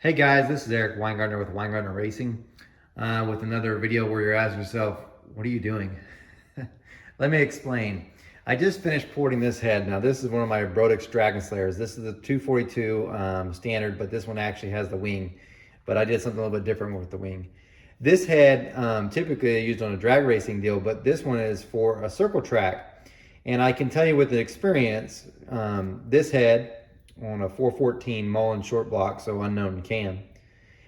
Hey guys, this is Eric Weingartner with Weingartner Racing with another video where you're asking yourself, what are you doing? Let me explain. I just finished porting this head. Now this is one of my Brodix Dragon Slayers. This is the 242 standard, but this one actually has the wing. But I did something a little bit different with the wing. This head typically I used on a drag racing deal, but this one is for a circle track. And I can tell you with the experience, this head on a 414 Mullen short block, so unknown cam,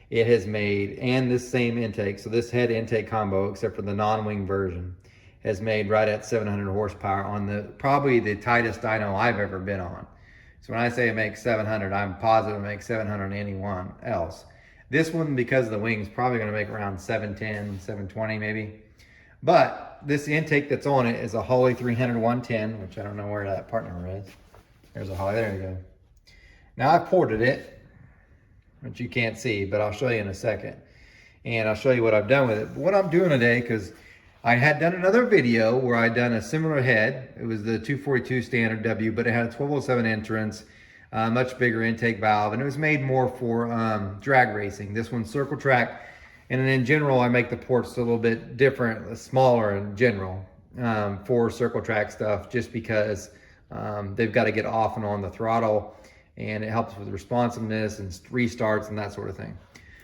it has made, and this same intake, so this head intake combo, except for the non-wing version, has made right at 700 horsepower on the probably the tightest dyno I've ever been on. So when I say it makes 700, I'm positive it makes 700 on anyone else. This one, because of the wings, probably going to make around 710, 720 maybe. But this intake that's on it is a Holley 300 110, which I don't know where that part number is. There's a Holley, there you go. Now I've ported it, which you can't see, but I'll show you in a second. And I'll show you what I've done with it. But what I'm doing today, because I had done another video where I'd done a similar head. It was the 242 standard W, but it had a 1207 entrance, much bigger intake valve, and it was made more for drag racing. This one's circle track. And then in general, I make the ports a little bit different, smaller in general for circle track stuff, just because they've got to get off and on the throttle, and it helps with responsiveness and restarts and that sort of thing.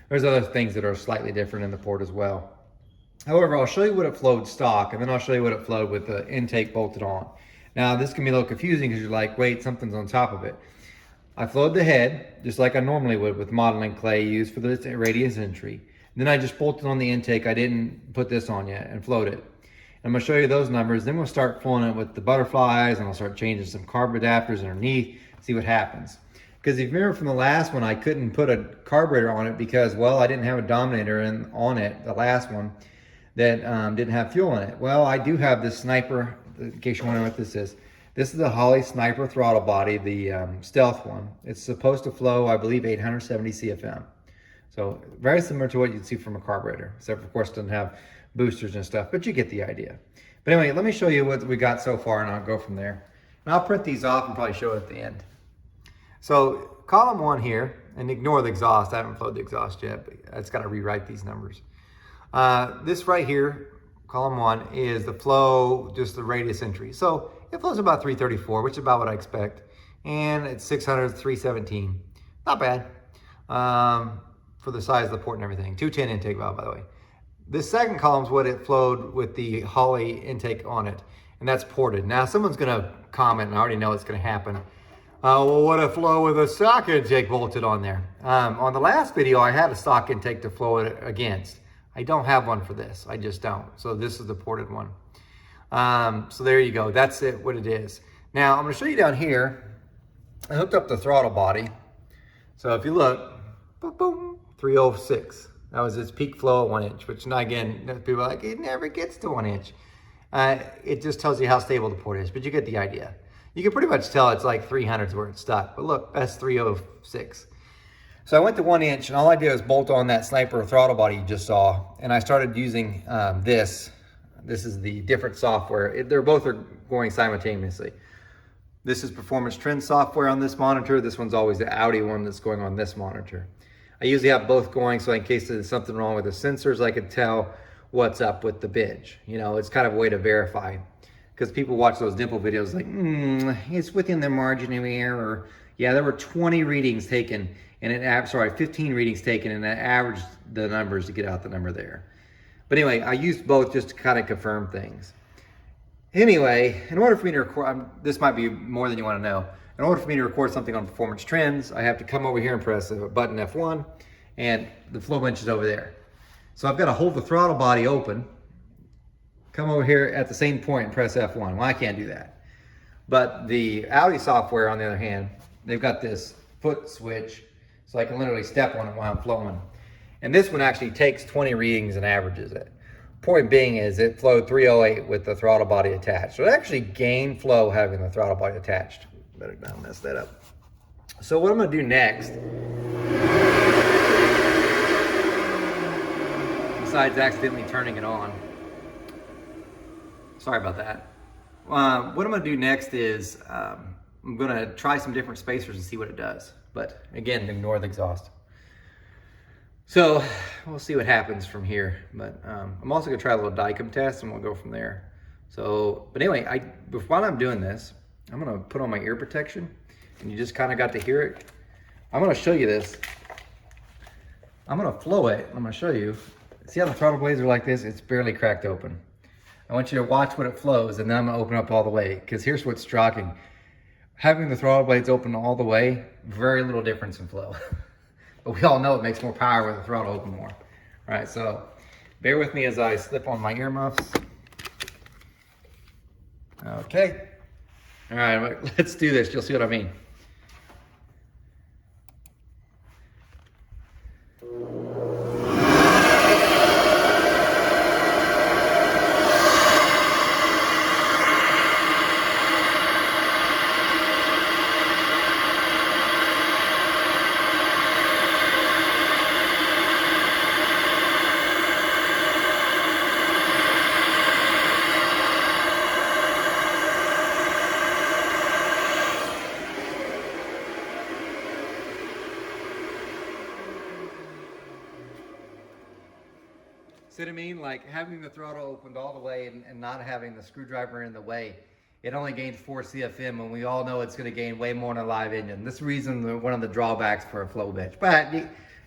There's other things that are slightly different in the port as well. However, I'll show you what it flowed stock, and then I'll show you what it flowed with the intake bolted on. Now, this can be a little confusing because you're like, wait, something's on top of it. I flowed the head just like I normally would with modeling clay used for the radius entry. Then I just bolted on the intake. I didn't put this on yet and float it. I'm gonna show you those numbers. Then we'll start flowing it with the butterflies, and I'll start changing some carb adapters underneath, see what happens. Because if you remember from the last one, I couldn't put a carburetor on it because, well, I didn't have a dominator on it, the last one, that didn't have fuel in it. Well, I do have this Sniper, in case you wonder what this is. This is the Holley Sniper Throttle body, the stealth one. It's supposed to flow, I believe, 870 CFM. So very similar to what you'd see from a carburetor, except of course it doesn't have boosters and stuff, but you get the idea. But anyway, let me show you what we got so far, and I'll go from there. And I'll print these off and probably show it at the end. So column one here, and ignore the exhaust. I haven't flowed the exhaust yet, but it's got to rewrite these numbers. This right here, column one, is the flow, just the radius entry. So it flows about 334, which is about what I expect. And it's 600, 317. Not bad for the size of the port and everything. 210 intake valve, by the way. This second column is what it flowed with the Holley intake on it, and that's ported. Now someone's gonna comment, and I already know it's gonna happen. Well, what a flow with a stock intake bolted on there. On the last video, I had a stock intake to flow it against. I don't have one for this, I just don't. So this is the ported one. So there you go, that's it, what it is. Now I'm gonna show you down here, I hooked up the throttle body. So if you look, boom, boom, 306. That was its peak flow at 1 inch, which now again, people are like, it never gets to 1 inch. It just tells you how stable the port is, but you get the idea. You can pretty much tell it's like 300s where it's stuck, but look, that's 306. So I went to 1 inch, and all I did was bolt on that Sniper throttle body you just saw, and I started using this. This is the different software. They're both are going simultaneously. This is performance trend software on this monitor. This one's always the Audi one that's going on this monitor. I usually have both going, so in case there's something wrong with the sensors, I could tell what's up with the binge. You know, it's kind of a way to verify. Because people watch those dimple videos like, it's within the margin of error. Yeah, there were 20 readings taken, and it 15 readings taken, and it averaged the numbers to get out the number there. But anyway, I used both just to kind of confirm things. Anyway, in order for me to record, this might be more than you want to know. In order for me to record something on performance trends, I have to come over here and press a button F1, and the flow bench is over there. So I've got to hold the throttle body open, come over here at the same point and press F1. Well, I can't do that. But the Audi software, on the other hand, they've got this foot switch, so I can literally step on it while I'm flowing. And this one actually takes 20 readings and averages it. Point being is it flowed 308 with the throttle body attached. So it actually gained flow having the throttle body attached. Better not mess that up. So what I'm gonna do next, besides accidentally turning it on, sorry about that. What I'm gonna do next is I'm gonna try some different spacers and see what it does. But again, ignore the exhaust. So we'll see what happens from here. But I'm also gonna try a little dicom test and we'll go from there. So, but anyway, while I'm doing this, I'm gonna put on my ear protection, and you just kind of got to hear it. I'm gonna show you this. I'm gonna flow it. I'm gonna show you. See how the throttle blades are like this? It's barely cracked open. I want you to watch what it flows, and then I'm gonna open up all the way, because here's what's shocking. Having the throttle blades open all the way, very little difference in flow. But we all know it makes more power with the throttle open more. All right, so bear with me as I slip on my earmuffs. Okay. All right, let's do this. You'll see what I mean. See what I mean? Like having the throttle opened all the way and not having the screwdriver in the way, it only gains 4 CFM, and we all know it's going to gain way more in a live engine. This is one of the drawbacks for a flow bench. But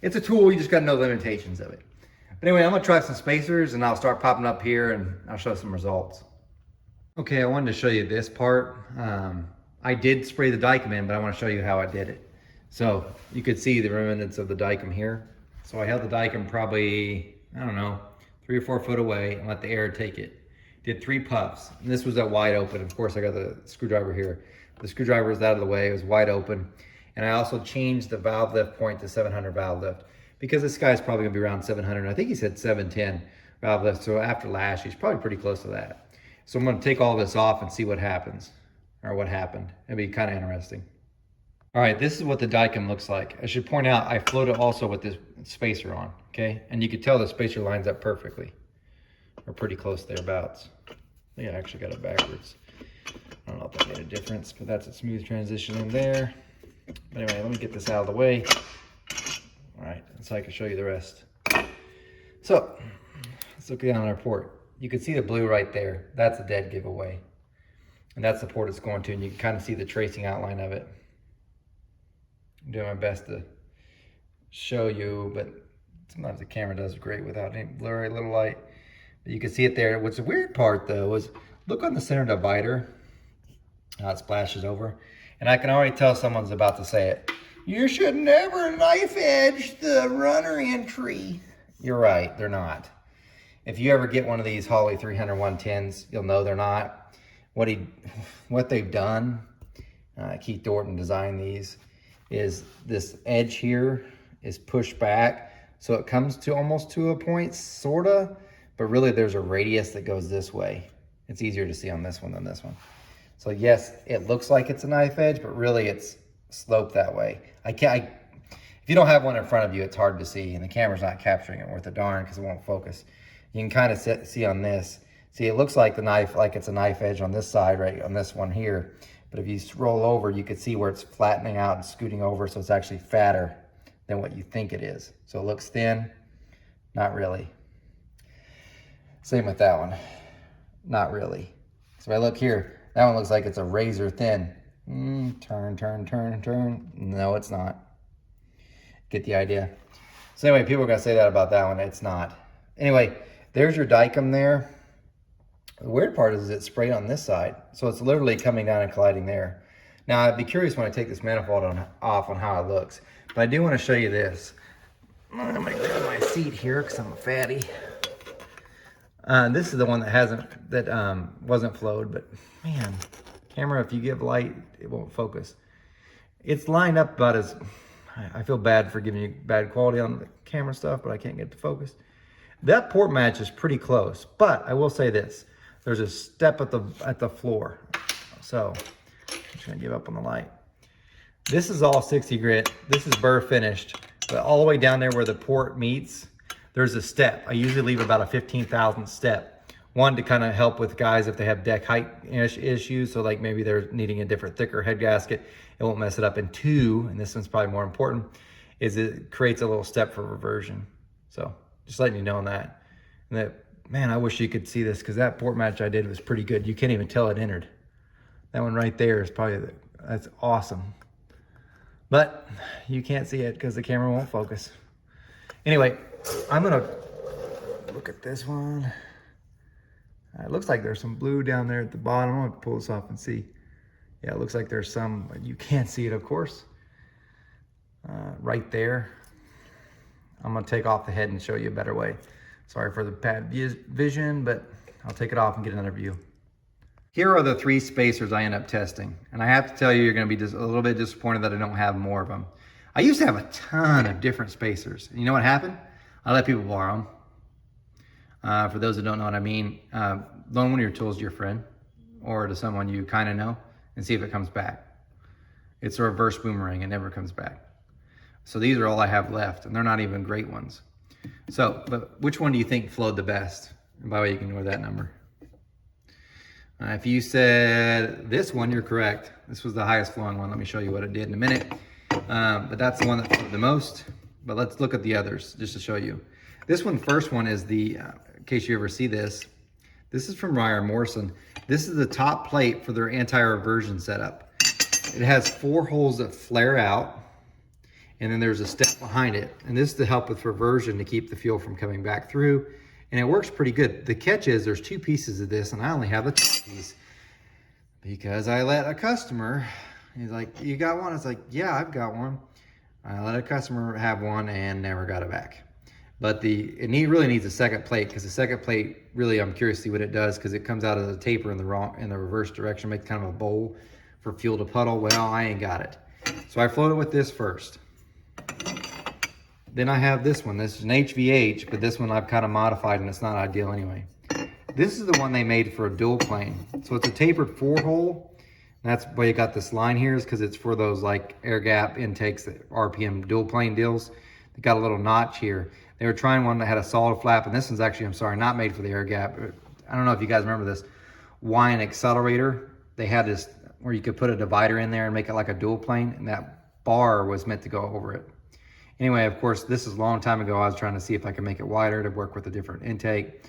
it's a tool, you just got to know the limitations of it. But anyway, I'm going to try some spacers, and I'll start popping up here, and I'll show some results. Okay, I wanted to show you this part. I did spray the dicom in, but I want to show you how I did it. So you could see the remnants of the dicom here. So I held the dicom probably, I don't know, 3 or 4 foot away and let the air take it. Did 3 puffs, and this was at wide open. Of course, I got the screwdriver here. The screwdriver was out of the way, it was wide open. And I also changed the valve lift point to 700 valve lift, because this guy's probably gonna be around 700. I think he said 710 valve lift, so after lash, he's probably pretty close to that. So I'm gonna take all this off and see what happens, or what happened. It'd be kind of interesting. All right, this is what the dicom looks like. I should point out, I floated also with this spacer on, okay? And you can tell the spacer lines up perfectly. Or pretty close thereabouts. Yeah, I actually got it backwards. I don't know if that made a difference, but that's a smooth transition in there. But anyway, let me get this out of the way. All right, so I can show you the rest. So, let's look down on our port. You can see the blue right there. That's a dead giveaway. And that's the port it's going to, and you can kind of see the tracing outline of it. I'm doing my best to show you, but sometimes the camera does great without any blurry little light. But you can see it there. What's the weird part though is look on the center divider, how it splashes over. And I can already tell someone's about to say it. You should never knife edge the runner entry. You're right, they're not. If you ever get one of these Holley 300 110s, you'll know they're not. What they've done, Keith Dorton designed these, is this edge here is pushed back. So it comes to almost to a point, sorta, but really there's a radius that goes this way. It's easier to see on this one than this one. So yes, it looks like it's a knife edge, but really it's sloped that way. If you don't have one in front of you, it's hard to see, and the camera's not capturing it worth a darn because it won't focus. You can kind of see on this. See, it looks like it's a knife edge on this side, right on this one here. But if you roll over, you can see where it's flattening out and scooting over, so it's actually fatter than what you think it is. So it looks thin, not really. Same with that one, not really. So if I look here, that one looks like it's a razor thin. Turn, turn, turn, turn. No, it's not. Get the idea. So anyway, people are gonna say that about that one, it's not. Anyway, there's your dicom there. The weird part is it's sprayed on this side, so it's literally coming down and colliding there. Now, I'd be curious when I take this manifold off on how it looks, but I do want to show you this. I'm going to grab my seat here because I'm a fatty. This is the one that wasn't flowed, but man, camera, if you give light, it won't focus. It's lined up about as, I feel bad for giving you bad quality on the camera stuff, but I can't get to focus. That port match is pretty close, but I will say this. There's a step at the floor. So I'm just gonna give up on the light. This is all 60 grit. This is burr finished, but all the way down there where the port meets, there's a step. I usually leave about a 15,000th step. One, to kind of help with guys if they have deck height issues. So like maybe they're needing a different, thicker head gasket. It won't mess it up. And two, and this one's probably more important, is it creates a little step for reversion. So just letting you know on that. And that, man, I wish you could see this, because that port match I did was pretty good. You can't even tell it entered. That one right there is probably, that's awesome. But you can't see it because the camera won't focus. Anyway, I'm gonna look at this one. It looks like there's some blue down there at the bottom. I'm gonna pull this off and see. Yeah, it looks like there's some, but you can't see it, of course. Right there. I'm gonna take off the head and show you a better way. Sorry for the bad vision, but I'll take it off and get another view. Here are the 3 spacers I end up testing. And I have to tell you, you're gonna be just a little bit disappointed that I don't have more of them. I used to have a ton of different spacers. And you know what happened? I let people borrow them. For those that don't know what I mean, loan one of your tools to your friend or to someone you kind of know and see if it comes back. It's a reverse boomerang, it never comes back. So these are all I have left, and they're not even great ones. So, but which one do you think flowed the best? And by the way, you can ignore that number. If you said this one, you're correct. This was the highest flowing one. Let me show you what it did in a minute. But that's the one that flowed the most. But let's look at the others just to show you. This one, first one is the, in case you ever see this, this is from Ryan Morrison. This is the top plate for their anti-reversion setup. It has 4 holes that flare out, and then there's a step behind it. And this is to help with reversion to keep the fuel from coming back through. And it works pretty good. The catch is there's 2 pieces of this, and I only have the top piece because I let a customer, he's like, you got one? I was like, yeah, I've got one. I let a customer have one and never got it back. But it really needs a second plate, because the second plate, really, I'm curious to see what it does, because it comes out of the taper in the reverse direction, makes kind of a bowl for fuel to puddle. Well, I ain't got it. So I float it with this first. Then I have this one. This is an HVH, but this one I've kind of modified, and it's not ideal anyway. This is the one they made for a dual plane. So it's a tapered 4-hole. That's why you got this line here, is because it's for those like air gap intakes, that RPM dual plane deals. They got a little notch here. They were trying one that had a solid flap, and this one's actually, I'm sorry, not made for the air gap. I don't know if you guys remember this Wine accelerator. They had this where you could put a divider in there and make it like a dual plane, and that bar was meant to go over it. Anyway, of course, this is a long time ago. I was trying to see if I could make it wider to work with a different intake.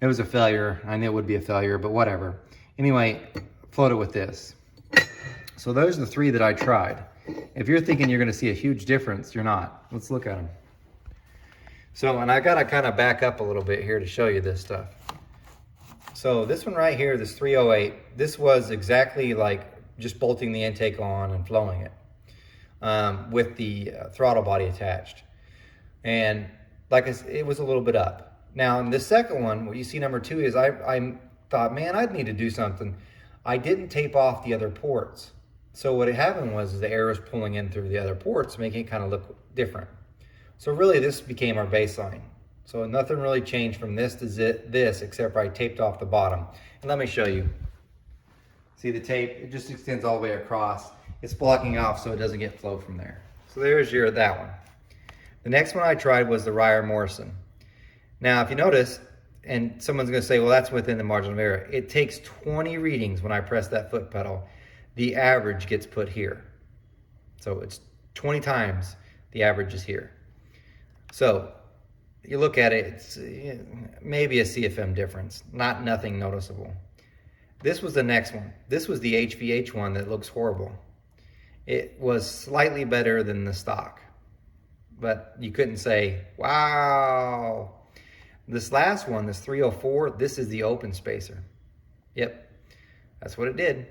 It was a failure. I knew it would be a failure, but whatever. Anyway, floated with this. So those are the 3 that I tried. If you're thinking you're gonna see a huge difference, you're not. Let's look at them. So, and I gotta kind of back up a little bit here to show you this stuff. So this one right here, this 308, this was exactly like just bolting the intake on and flowing it. With the throttle body attached. And like I said, it was a little bit up. Now in the second one, what you see number 2 is I thought, man, I'd need to do something. I didn't tape off the other ports. So what happened was the air was pulling in through the other ports, making it kind of look different. So really this became our baseline. So nothing really changed from this to this, except for I taped off the bottom. And let me show you. See the tape, it just extends all the way across. It's blocking off so it doesn't get flow from there. So there's that one. The next one I tried was the Ryan Morrison. Now, if you notice, and someone's gonna say, well, that's within the margin of error. It takes 20 readings when I press that foot pedal. The average gets put here. So it's 20 times the average is here. So you look at it, it's maybe a CFM difference, nothing noticeable. This was the next one. This was the HVH one that looks horrible. It was slightly better than the stock, but you couldn't say, wow. This last one, this 304, this is the open spacer. Yep, that's what it did.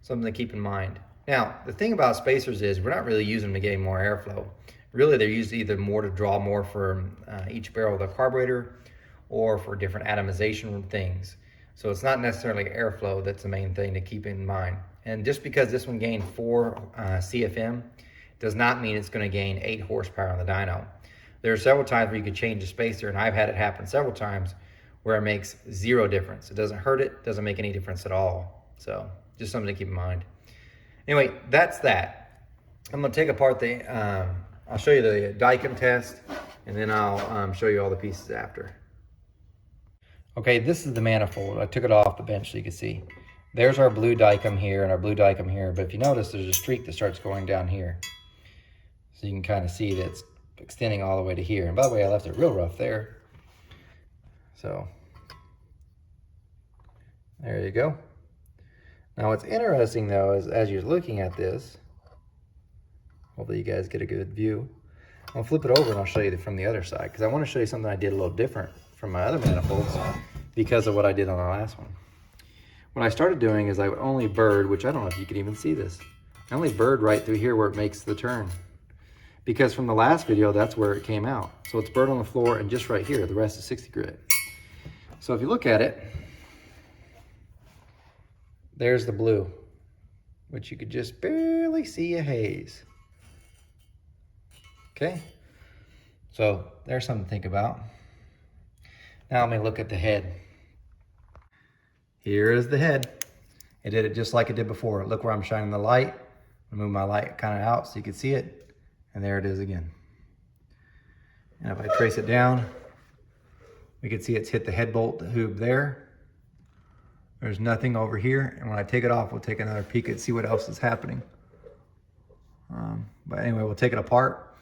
Something to keep in mind. Now, the thing about spacers is we're not really using them to gain more airflow. Really, they're used either more to draw more from each barrel of the carburetor or for different atomization things. So it's not necessarily airflow that's the main thing to keep in mind. And just because this one gained 4 CFM does not mean it's going to gain 8 horsepower on the dyno. There are several times where you could change the spacer, and I've had it happen several times where it makes 0 difference. It doesn't hurt it, doesn't make any difference at all. So just something to keep in mind. Anyway, that's that. I'm going to take apart the, I'll show you the Dicom test, and then I'll show you all the pieces after. Okay, this is the manifold. I took it off the bench so you can see. There's our blue Dicom here and our blue Dicom here, but if you notice, there's a streak that starts going down here. So you can kind of see that it's extending all the way to here. And by the way, I left it real rough there. So there you go. Now what's interesting though is as you're looking at this, hopefully you guys get a good view. I'll flip it over and I'll show you from the other side because I want to show you something I did a little different from my other manifolds because of what I did on the last one. What I started doing is I would only bird, which I don't know if you can even see this. I only bird right through here where it makes the turn. Because from the last video, that's where it came out. So it's bird on the floor and just right here, the rest is 60 grit. So if you look at it, there's the blue, which you could just barely see a haze. Okay, so there's something to think about. Now let me look at the head. Here is the head. It did it just like it did before. Look where I'm shining the light. I move my light kind of out so you can see it. And there it is again. And if I trace it down, we can see it's hit the head bolt hoob there. There's nothing over here. And when I take it off, we'll take another peek and see what else is happening. But anyway, we'll take it apart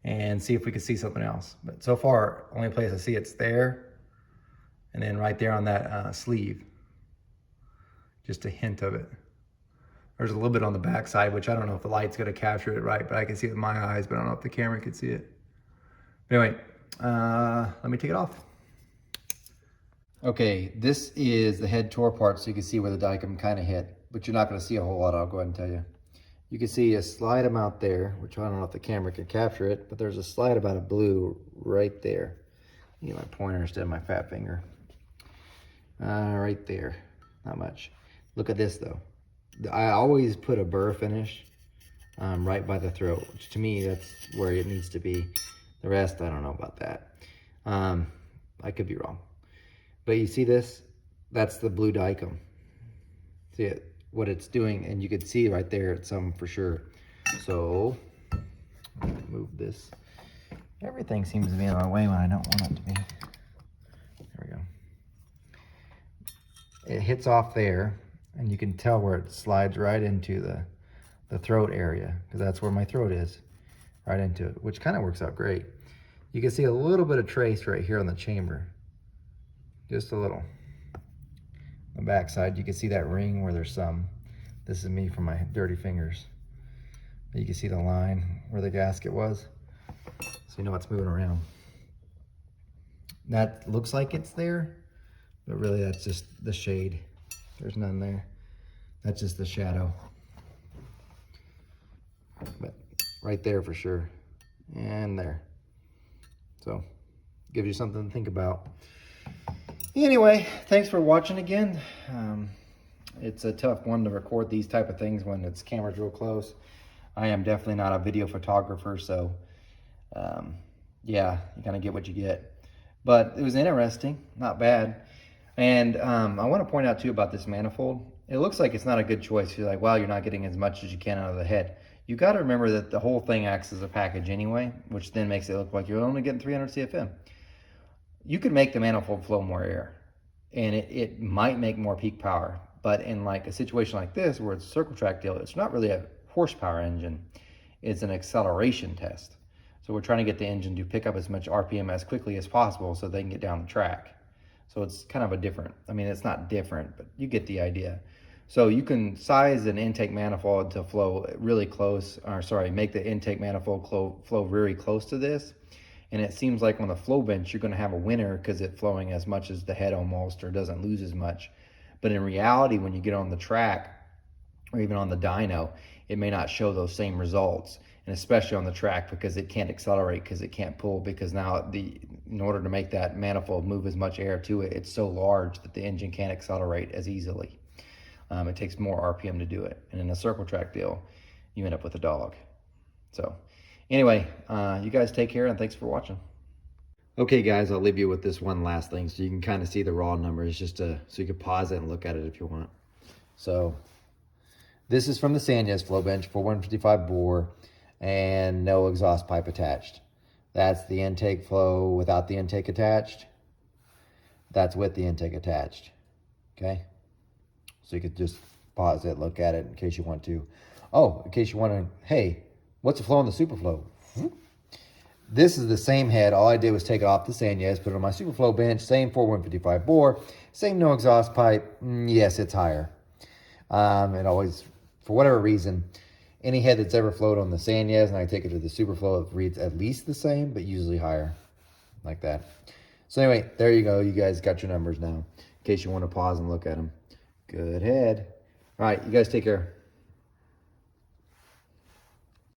and see if we can see something else. But so far, only place I see it's there. And then right there on that sleeve. Just a hint of it. There's a little bit on the back side, which I don't know if the light's gonna capture it right, but I can see it with my eyes, but I don't know if the camera can see it. But anyway, let me take it off. Okay, this is the head tore part, so you can see where the dicom kind of hit, but you're not gonna see a whole lot, I'll go ahead and tell you. You can see a slight amount there, which I don't know if the camera can capture it, but there's a slight amount of blue right there. Get my pointer instead of my fat finger. Right there, not much. Look at this though. I always put a burr finish right by the throat, which to me, that's where it needs to be. The rest, I don't know about that. I could be wrong. But you see this? That's the blue dicom. See it, what it's doing, and you can see right there, it's some for sure. So, move this. Everything seems to be in my way when I don't want it to be. There we go. It hits off there. And you can tell where it slides right into the throat area, because that's where my throat is, right into it, which kind of works out great. You can see a little bit of trace right here on the chamber, just a little. On the back side, you can see that ring where there's some. This is me from my dirty fingers. You can see the line where the gasket was, so you know it's moving around. That looks like it's there, but really that's just the shade. There's none there. That's just the shadow. But right there for sure. And there. So, gives you something to think about. Anyway, thanks for watching again. It's a tough one to record these type of things when it's camera's real close. I am definitely not a video photographer, so yeah, you kind of get what you get. But it was interesting, not bad. And I want to point out too about this manifold. It looks like it's not a good choice. You're like, wow, you're not getting as much as you can out of the head. You got to remember that the whole thing acts as a package anyway, which then makes it look like you're only getting 300 CFM. You could make the manifold flow more air, and it might make more peak power. But in like a situation like this, where it's a circle track deal, it's not really a horsepower engine. It's an acceleration test. So we're trying to get the engine to pick up as much RPM as quickly as possible so they can get down the track. So it's kind of a different, I mean, it's not different, but you get the idea. So you can size an intake manifold to flow really close, or sorry, make the intake manifold flow very close to this. And it seems like on the flow bench, you're gonna have a winner because it's flowing as much as the head almost, or doesn't lose as much. But in reality, when you get on the track, or even on the dyno, it may not show those same results. And especially on the track, because it can't accelerate, because it can't pull, because now in order to make that manifold move as much air to it, it's so large that the engine can't accelerate as easily. It takes more RPM to do it. And in a circle track deal, you end up with a dog. So anyway, you guys take care, and thanks for watching. Okay guys, I'll leave you with this one last thing so you can kind of see the raw numbers, just so you can pause it and look at it if you want. So this is from the Sanyas flow bench for 155 bore. And no exhaust pipe attached. That's the intake flow without the intake attached. That's with the intake attached. Okay? So you could just pause it, look at it in case you want to. Oh, in case you want to, hey, what's the flow on the Superflow? This is the same head. All I did was take it off the Sanyas, put it on my Superflow bench. Same 4155 bore. Same no exhaust pipe. Yes, it's higher. It always, for whatever reason, any head that's ever flowed on the Sanyas and I take it to the Superflow, it reads at least the same, but usually higher. Like that. So anyway, there you go. You guys got your numbers now. In case you want to pause and look at them. Good head. All right, you guys take care.